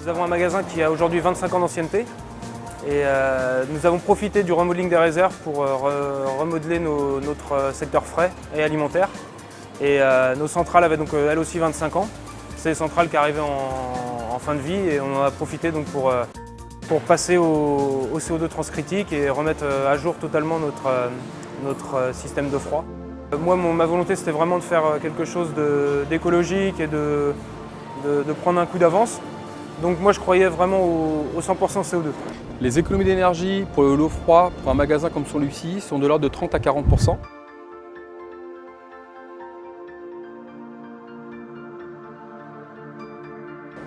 Nous avons un magasin qui a aujourd'hui 25 ans d'ancienneté et nous avons profité du remodeling des réserves pour remodeler notre secteur frais et alimentaire. Et nos centrales avaient donc elles aussi 25 ans. C'est des centrales qui arrivaient en fin de vie et on en a profité donc pour passer au CO2 transcritique et remettre à jour totalement notre système de froid. Moi, ma volonté, c'était vraiment de faire quelque chose d'écologique et de prendre un coup d'avance. Donc moi, je croyais vraiment au 100% CO2. Les économies d'énergie pour le lot froid pour un magasin comme celui-ci sont de l'ordre de 30 à 40%.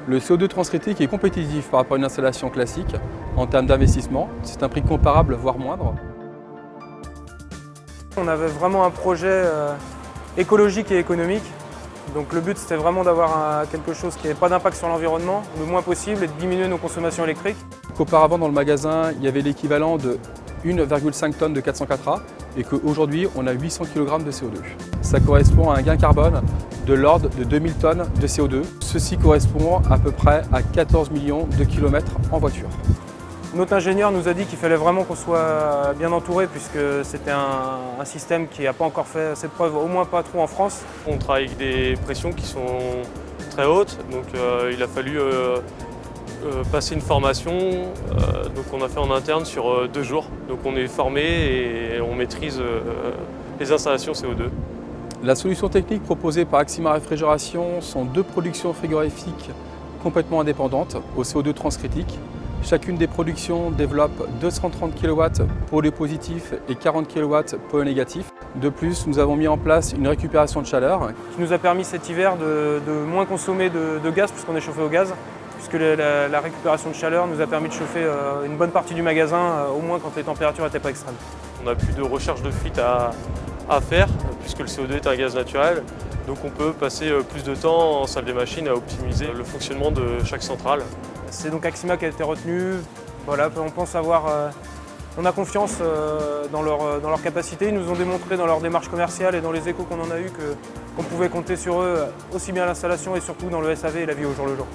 Le CO2 transcritique est compétitif par rapport à une installation classique en termes d'investissement. C'est un prix comparable, voire moindre. On avait vraiment un projet écologique et économique. Donc le but, c'était vraiment d'avoir quelque chose qui n'ait pas d'impact sur l'environnement, le moins possible, et de diminuer nos consommations électriques. Qu'auparavant, dans le magasin, il y avait l'équivalent de 1,5 tonnes de 404A et qu'aujourd'hui, on a 800 kg de CO2. Ça correspond à un gain carbone de l'ordre de 2000 tonnes de CO2. Ceci correspond à peu près à 14 millions de kilomètres en voiture. Notre ingénieur nous a dit qu'il fallait vraiment qu'on soit bien entouré puisque c'était un système qui n'a pas encore fait ses preuves, au moins pas trop en France. On travaille avec des pressions qui sont très hautes, donc il a fallu passer une formation donc on a fait en interne sur 2 jours. Donc on est formé et on maîtrise les installations CO2. La solution technique proposée par Axima Réfrigération sont 2 productions frigorifiques complètement indépendantes au CO2 transcritique. Chacune des productions développe 230 kW pour le positif et 40 kW pour le négatif. De plus, nous avons mis en place une récupération de chaleur qui nous a permis cet hiver de moins consommer de gaz puisqu'on est chauffé au gaz, puisque la récupération de chaleur nous a permis de chauffer une bonne partie du magasin, au moins quand les températures n'étaient pas extrêmes. On n'a plus de recherche de fuite à faire puisque le CO2 est un gaz naturel. Donc on peut passer plus de temps en salle des machines à optimiser le fonctionnement de chaque centrale. C'est donc Axima qui a été retenu. Voilà, on pense avoir, on a confiance dans leur capacité. Ils nous ont démontré dans leur démarche commerciale et dans les échos qu'on en a eu qu'on pouvait compter sur eux aussi bien à l'installation et surtout dans le SAV et la vie au jour le jour.